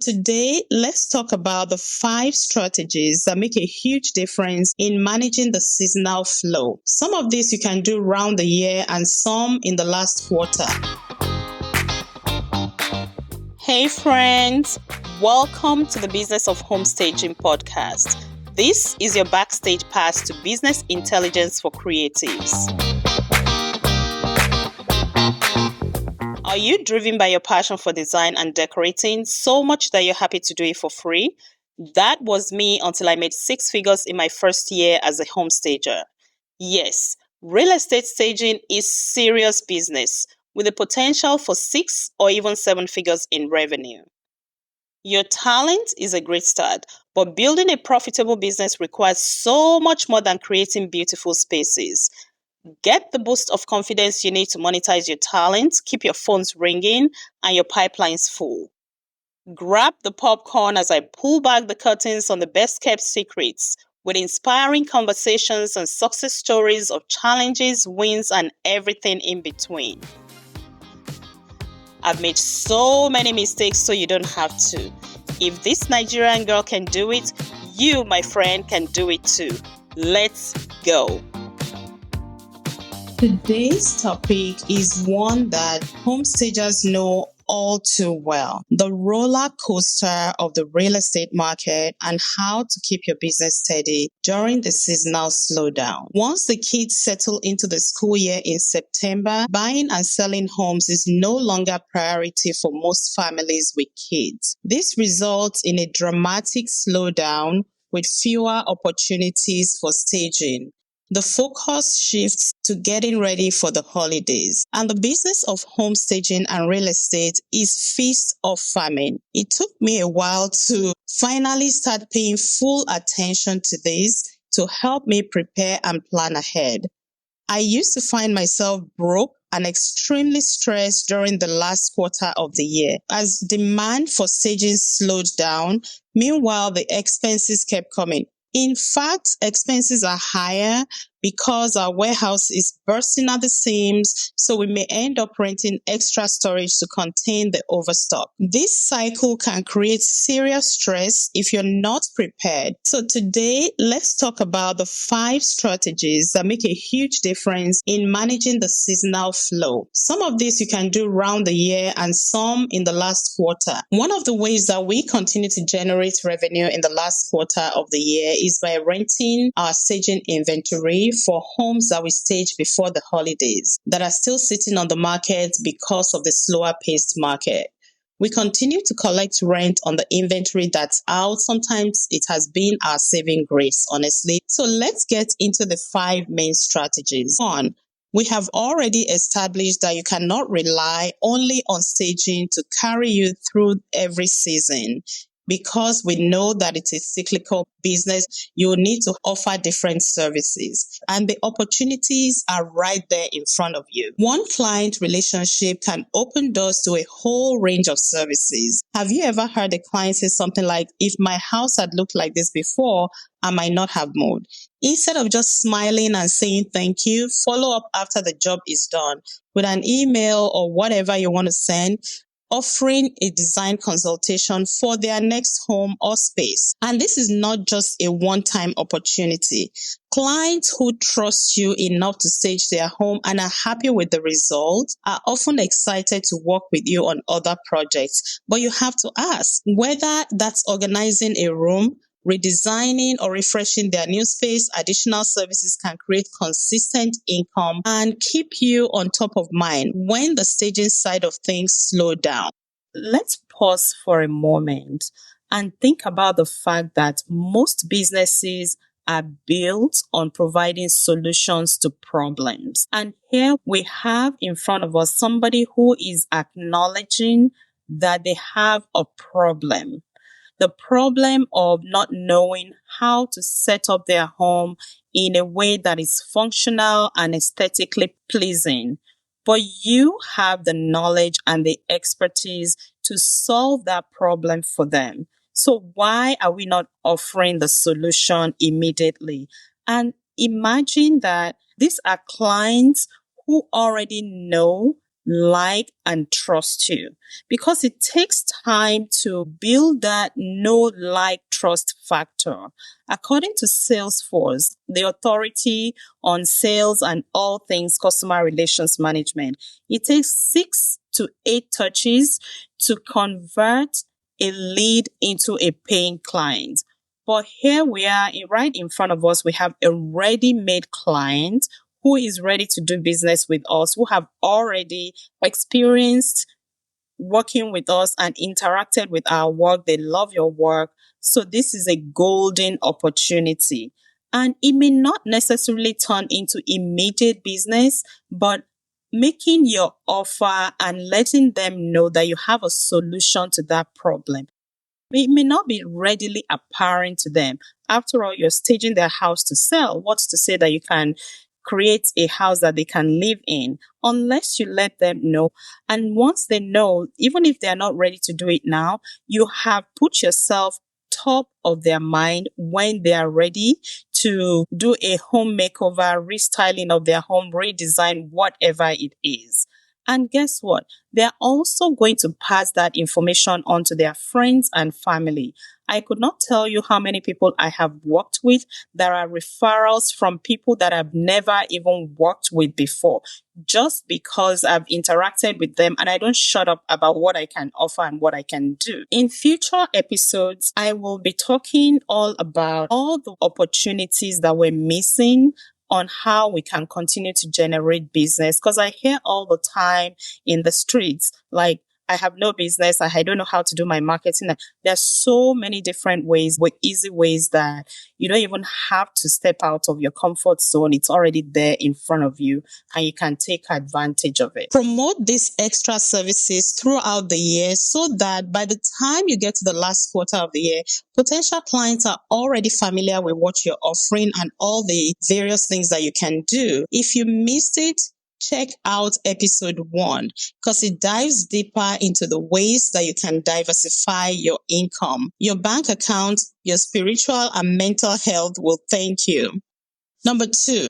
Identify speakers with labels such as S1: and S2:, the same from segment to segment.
S1: Today, let's talk about the 5 strategies that make a huge difference in managing the seasonal flow. Some of these you can do round the year and some in the last quarter. Hey friends, welcome to the Business of Homestaging podcast. This is your backstage pass to business intelligence for creatives. Are you driven by your passion for design and decorating so much that you're happy to do it for free? That was me until I made 6 figures in my first year as a home stager. Yes, real estate staging is serious business with the potential for 6 or even 7 figures in revenue. Your talent is a great start, but building a profitable business requires so much more than creating beautiful spaces. Get the boost of confidence you need to monetize your talent, keep your phones ringing, and your pipelines full. Grab the popcorn as I pull back the curtains on the best kept secrets with inspiring conversations and success stories of challenges, wins, and everything in between. I've made so many mistakes so you don't have to. If this Nigerian girl can do it, you, my friend, can do it too. Let's go. Today's topic is one that homestagers know all too well. The roller coaster of the real estate market and how to keep your business steady during the seasonal slowdown. Once the kids settle into the school year in September, buying and selling homes is no longer a priority for most families with kids. This results in a dramatic slowdown with fewer opportunities for staging. The focus shifts to getting ready for the holidays. And the business of homestaging and real estate is feast-or-famine. It took me a while to finally start paying full attention to this to help me prepare and plan ahead. I used to find myself broke and extremely stressed during the last quarter of the year as demand for staging slowed down. Meanwhile, the expenses kept coming. In fact, expenses are higher because our warehouse is bursting at the seams, so we may end up renting extra storage to contain the overstock. This cycle can create serious stress if you're not prepared. So today, let's talk about the 5 strategies that make a huge difference in managing the seasonal flow. Some of these you can do round the year and some in the last quarter. One of the ways that we continue to generate revenue in the last quarter of the year is by renting our staging inventory for homes that we stage before the holidays that are still sitting on the market because of the slower paced market. We continue to collect rent on the inventory that's out. Sometimes it has been our saving grace, honestly. So let's get into the 5 main strategies. 1. We have already established that you cannot rely only on staging to carry you through every season. Because we know that it's a cyclical business, you need to offer different services. And the opportunities are right there in front of you. One client relationship can open doors to a whole range of services. Have you ever heard a client say something like, if my house had looked like this before, I might not have moved? Instead of just smiling and saying thank you, follow up after the job is done with an email or whatever you want to send, offering a design consultation for their next home or space. And this is not just a one-time opportunity. Clients who trust you enough to stage their home and are happy with the result are often excited to work with you on other projects. But you have to ask whether that's organizing a room, redesigning or refreshing their new space. Additional services can create consistent income and keep you on top of mind when the staging side of things slow down. Let's pause for a moment and think about the fact that most businesses are built on providing solutions to problems. And here we have in front of us somebody who is acknowledging that they have a problem. The problem of not knowing how to set up their home in a way that is functional and aesthetically pleasing. But you have the knowledge and the expertise to solve that problem for them. So why are we not offering the solution immediately? And imagine that these are clients who already know like, and trust you, because it takes time to build that know, like, trust factor. According to Salesforce, the authority on sales and all things customer relations management, it takes 6 to 8 touches to convert a lead into a paying client. But here we are, right in front of us, we have a ready-made client who is ready to do business with us, who have already experienced working with us and interacted with our work. They love your work. So this is a golden opportunity. And it may not necessarily turn into immediate business, but making your offer and letting them know that you have a solution to that problem. It may not be readily apparent to them. After all, you're staging their house to sell. What's to say that you can create a house that they can live in unless you let them know? And once they know, even if they're not ready to do it now, you have put yourself top of their mind when they are ready to do a home makeover, restyling of their home, redesign, whatever it is. And guess what? They're also going to pass that information on to their friends and family. I could not tell you how many people I have worked with. There are referrals from people that I've never even worked with before, just because I've interacted with them and I don't shut up about what I can offer and what I can do. In future episodes, I will be talking all about all the opportunities that we're missing on how we can continue to generate business. Because I hear all the time in the streets, like, I have no business. I don't know how to do my marketing. There's so many different ways, with easy ways that you don't even have to step out of your comfort zone. It's already there in front of you and you can take advantage of it. Promote these extra services throughout the year so that by the time you get to the last quarter of the year, potential clients are already familiar with what you're offering and all the various things that you can do. If you missed it, check out episode 1 because it dives deeper into the ways that you can diversify your income. Your bank account, your spiritual and mental health will thank you. Number 2,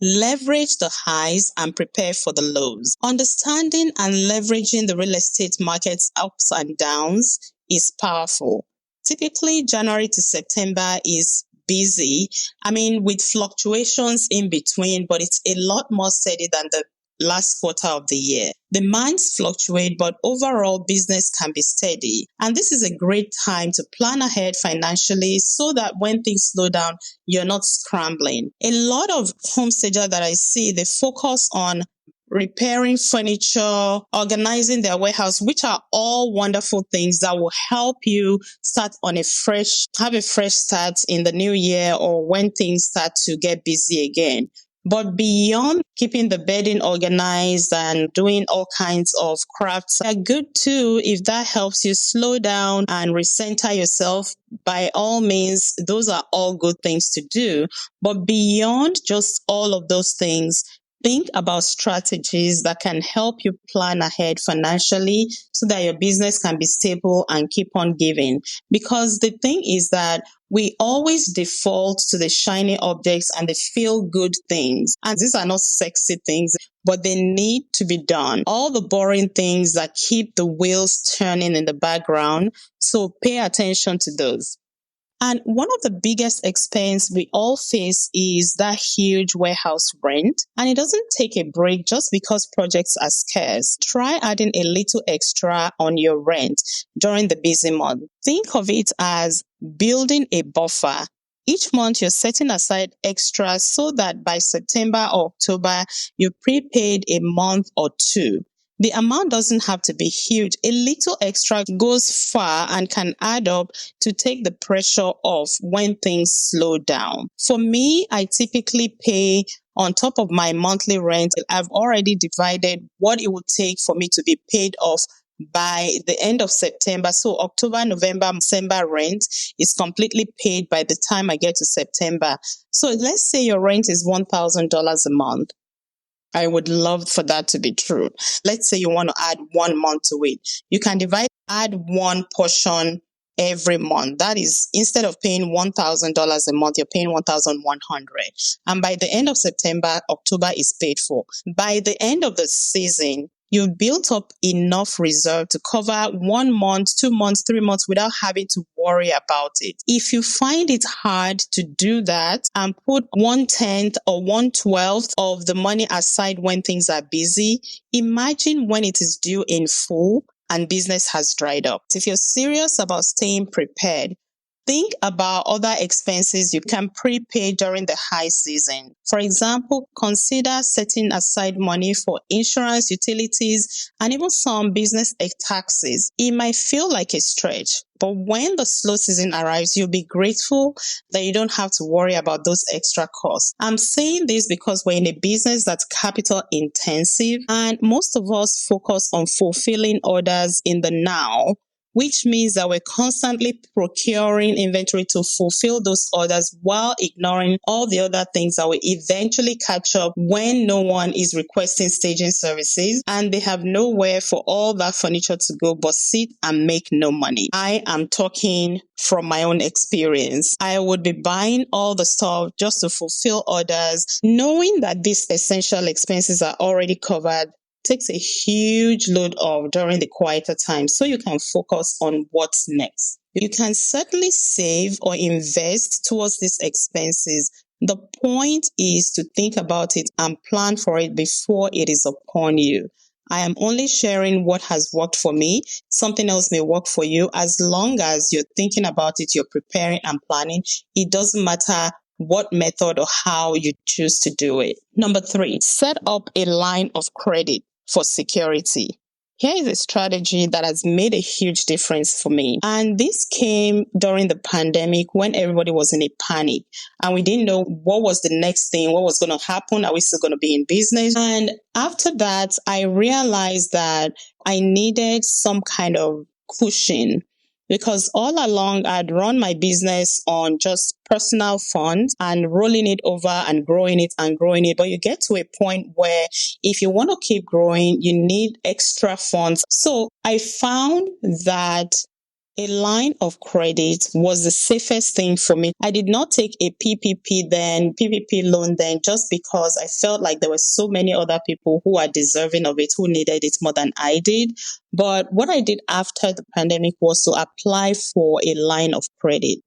S1: leverage the highs and prepare for the lows. Understanding and leveraging the real estate market's ups and downs is powerful. Typically, January to September is busy. With fluctuations in between, but it's a lot more steady than the last quarter of the year. Demands fluctuate, but overall business can be steady. And this is a great time to plan ahead financially so that when things slow down, you're not scrambling. A lot of homestagers that I see, they focus on repairing furniture, organizing their warehouse, which are all wonderful things that will help you have a fresh start in the new year or when things start to get busy again. But beyond keeping the bedding organized and doing all kinds of crafts, they're good too if that helps you slow down and recenter yourself. By all means, those are all good things to do. But beyond just all of those things, think about strategies that can help you plan ahead financially so that your business can be stable and keep on giving. Because the thing is that we always default to the shiny objects and the feel-good things. And these are not sexy things, but they need to be done. All the boring things that keep the wheels turning in the background. So pay attention to those. And one of the biggest expense we all face is that huge warehouse rent. And it doesn't take a break just because projects are scarce. Try adding a little extra on your rent during the busy month. Think of it as building a buffer. Each month you're setting aside extra so that by September or October, you're prepaid a month or two. The amount doesn't have to be huge. A little extra goes far and can add up to take the pressure off when things slow down. For me, I typically pay on top of my monthly rent. I've already divided what it would take for me to be paid off by the end of September. So October, November, December rent is completely paid by the time I get to September. So let's say your rent is $1,000 a month. I would love for that to be true. Let's say you want to add 1 month to it. You can add one portion every month. That is, instead of paying $1,000 a month, you're paying $1,100. And by the end of September, October is paid for. By the end of the season, you've built up enough reserve to cover 1 month, 2 months, 3 months without having to worry about it. If you find it hard to do that and put 1/10 or 1/12 of the money aside when things are busy, imagine when it is due in full and business has dried up. If you're serious about staying prepared, think about other expenses you can prepay during the high season. For example, consider setting aside money for insurance, utilities, and even some business taxes. It might feel like a stretch, but when the slow season arrives, you'll be grateful that you don't have to worry about those extra costs. I'm saying this because we're in a business that's capital intensive, and most of us focus on fulfilling orders in the now, which means that we're constantly procuring inventory to fulfill those orders while ignoring all the other things that will eventually catch up when no one is requesting staging services and they have nowhere for all that furniture to go but sit and make no money. I am talking from my own experience. I would be buying all the stuff just to fulfill orders, knowing that these essential expenses are already covered takes a huge load off during the quieter time so you can focus on what's next. You can certainly save or invest towards these expenses. The point is to think about it and plan for it before it is upon you. I am only sharing what has worked for me. Something else may work for you. As long as you're thinking about it, you're preparing and planning, it doesn't matter what method or how you choose to do it. Number 3, set up a line of credit for security. Here is a strategy that has made a huge difference for me. And this came during the pandemic when everybody was in a panic and we didn't know what was the next thing, what was going to happen. Are we still going to be in business? And after that, I realized that I needed some kind of cushion, because all along I'd run my business on just personal funds and rolling it over and growing it and growing it. But you get to a point where if you want to keep growing, you need extra funds. So I found that a line of credit was the safest thing for me. I did not take a PPP loan then, just because I felt like there were so many other people who are deserving of it, who needed it more than I did. But what I did after the pandemic was to apply for a line of credit.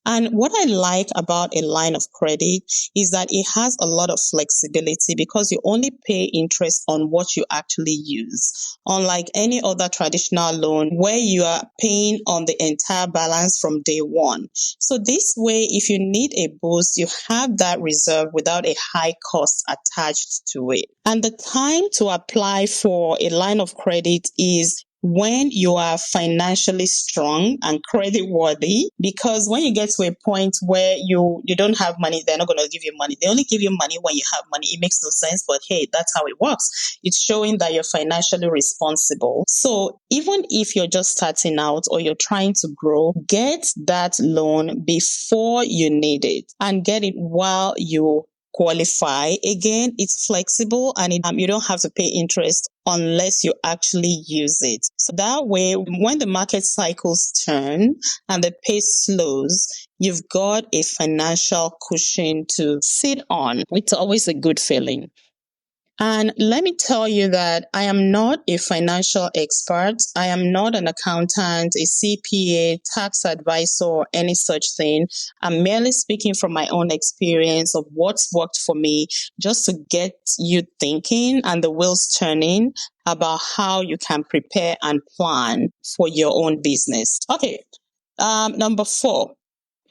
S1: And what I like about a line of credit is that it has a lot of flexibility because you only pay interest on what you actually use. Unlike any other traditional loan where you are paying on the entire balance from day one. So this way, if you need a boost, you have that reserve without a high cost attached to it. And the time to apply for a line of credit is when you are financially strong and credit worthy, because when you get to a point where you don't have money, they're not going to give you money. They only give you money when you have money. It makes no sense, but hey, that's how it works. It's showing that you're financially responsible. So even if you're just starting out or you're trying to grow, get that loan before you need it and get it while you qualify. Again, it's flexible and you don't have to pay interest unless you actually use it. So that way, when the market cycles turn and the pace slows, you've got a financial cushion to sit on. It's always a good feeling. And let me tell you that I am not a financial expert. I am not an accountant, a CPA, tax advisor, or any such thing. I'm merely speaking from my own experience of what's worked for me, just to get you thinking and the wheels turning about how you can prepare and plan for your own business. Okay, number 4.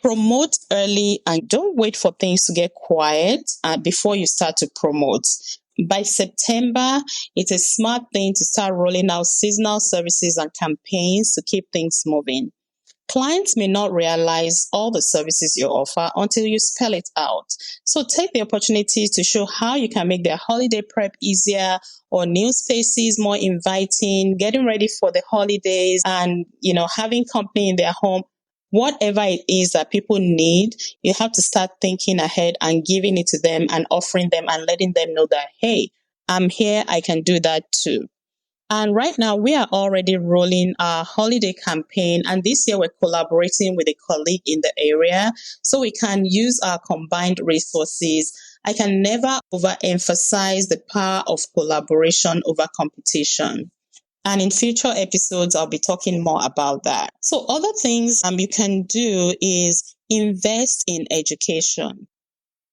S1: Promote early and don't wait for things to get quiet before you start to promote. By September, it's a smart thing to start rolling out seasonal services and campaigns to keep things moving. Clients may not realize all the services you offer until you spell it out. So take the opportunity to show how you can make their holiday prep easier or new spaces more inviting, getting ready for the holidays and, having company in their home. Whatever it is that people need, you have to start thinking ahead and giving it to them and offering them and letting them know that, hey, I'm here, I can do that too. And right now, we are already rolling our holiday campaign. And this year, we're collaborating with a colleague in the area so we can use our combined resources I can never overemphasize the power of collaboration over competition. And in future episodes, I'll be talking more about that. So other things you can do is invest in education.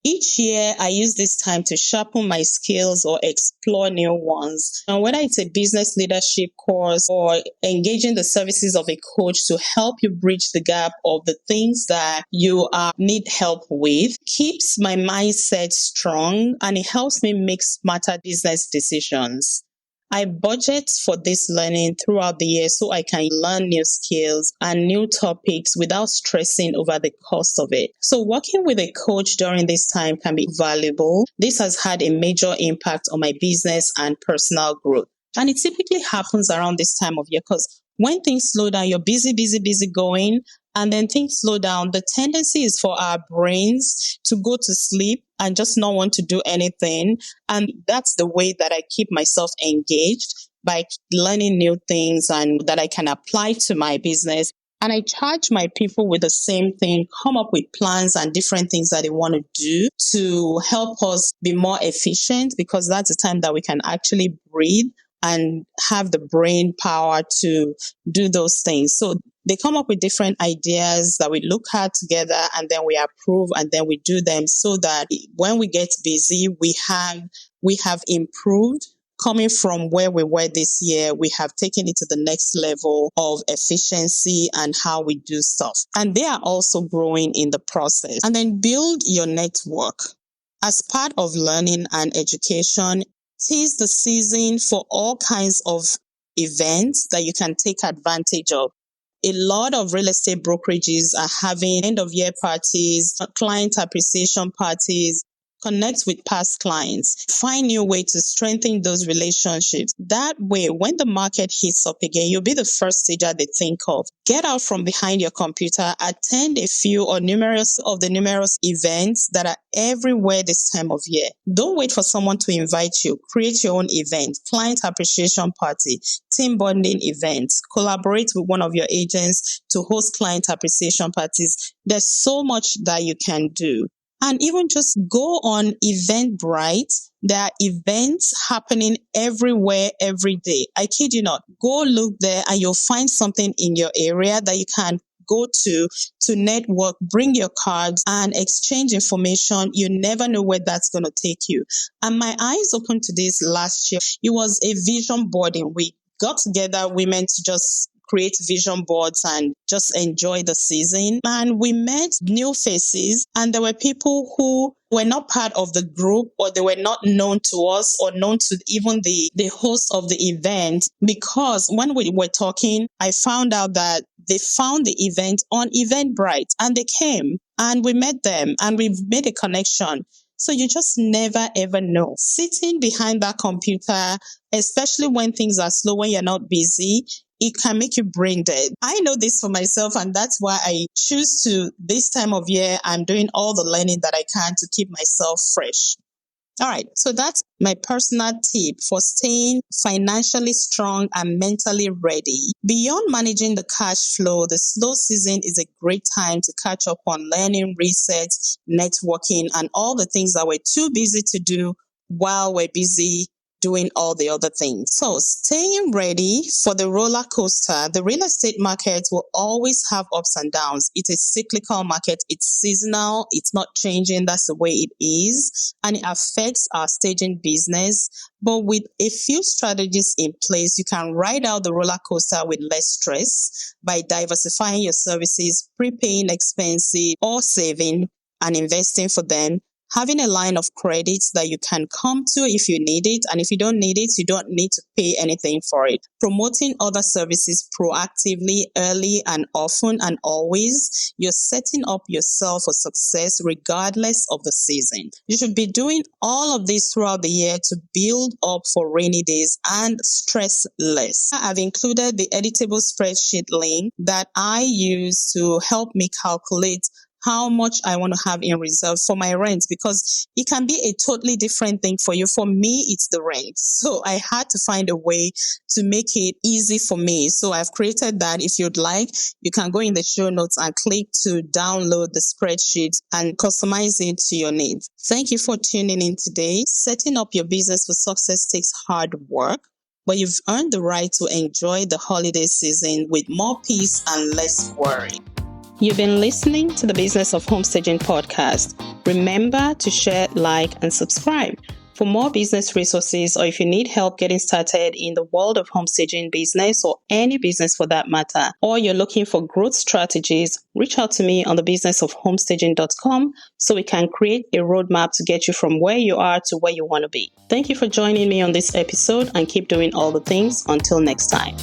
S1: Each year, I use this time to sharpen my skills or explore new ones. And whether it's a business leadership course or engaging the services of a coach to help you bridge the gap of the things that you need help with, keeps my mindset strong and it helps me make smarter business decisions. I budget for this learning throughout the year so I can learn new skills and new topics without stressing over the cost of it. So working with a coach during this time can be valuable. This has had a major impact on my business and personal growth. And it typically happens around this time of year because when things slow down, you're busy, busy, busy going, and then things slow down. The tendency is for our brains to go to sleep and just not want to do anything. And that's the way that I keep myself engaged, by learning new things and that I can apply to my business. And I charge my people with the same thing, come up with plans and different things that they want to do to help us be more efficient, because that's the time that we can actually breathe and have the brain power to do those things. So they come up with different ideas that we look at together and then we approve and then we do them, so that when we get busy, we have improved. Coming from where we were this year, we have taken it to the next level of efficiency and how we do stuff. And they are also growing in the process. And then build your network. As part of learning and education, tis the season for all kinds of events that you can take advantage of. A lot of real estate brokerages are having end of year parties, client appreciation parties. Connect with past clients, find new way to strengthen those relationships. That way, when the market hits up again, you'll be the first stager they think of. Get out from behind your computer, attend a few or numerous events that are everywhere this time of year. Don't wait for someone to invite you. Create your own event, client appreciation party, team bonding events. Collaborate with one of your agents to host client appreciation parties. There's so much that you can do. And even just go on Eventbrite. There are events happening everywhere, every day. I kid you not. Go look there and you'll find something in your area that you can go to network, bring your cards and exchange information. You never know where that's going to take you. And my eyes opened to this last year. It was a vision boarding week. Got together women to just create vision boards and just enjoy the season. And we met new faces, and there were people who were not part of the group, or they were not known to us or known to even the host of the event, because when we were talking, I found out that they found the event on Eventbrite and they came and we met them and we made a connection. So you just never ever know. Sitting behind that computer, especially when things are slow, when you're not busy, it can make you brain dead. I know this for myself, and that's why I choose to, this time of year, I'm doing all the learning that I can to keep myself fresh. All right, so that's my personal tip for staying financially strong and mentally ready. Beyond managing the cash flow, the slow season is a great time to catch up on learning, research, networking, and all the things that we're too busy to do while we're busy doing all the other things. So staying ready for the roller coaster. The real estate market will always have ups and downs. It's a cyclical market. It's seasonal. It's not changing. That's the way it is. And it affects our staging business. But with a few strategies in place, you can ride out the roller coaster with less stress by diversifying your services, prepaying expenses or saving and investing for them. Having a line of credits that you can come to if you need it. And if you don't need it, you don't need to pay anything for it. Promoting other services proactively, early and often and always. You're setting up yourself for success regardless of the season. You should be doing all of this throughout the year to build up for rainy days and stress less. I've included the editable spreadsheet link that I use to help me calculate how much I want to have in reserve for my rent, because it can be a totally different thing for you. For me, it's the rent. So I had to find a way to make it easy for me. So I've created that. If you'd like, you can go in the show notes and click to download the spreadsheet and customize it to your needs. Thank you for tuning in today. Setting up your business for success takes hard work, but you've earned the right to enjoy the holiday season with more peace and less worry. You've been listening to the Business of Homestaging podcast. Remember to share, like, and subscribe. For more business resources, or if you need help getting started in the world of homestaging business or any business for that matter, or you're looking for growth strategies, reach out to me on thebusinessofhomestaging.com so we can create a roadmap to get you from where you are to where you want to be. Thank you for joining me on this episode, and keep doing all the things. Until next time.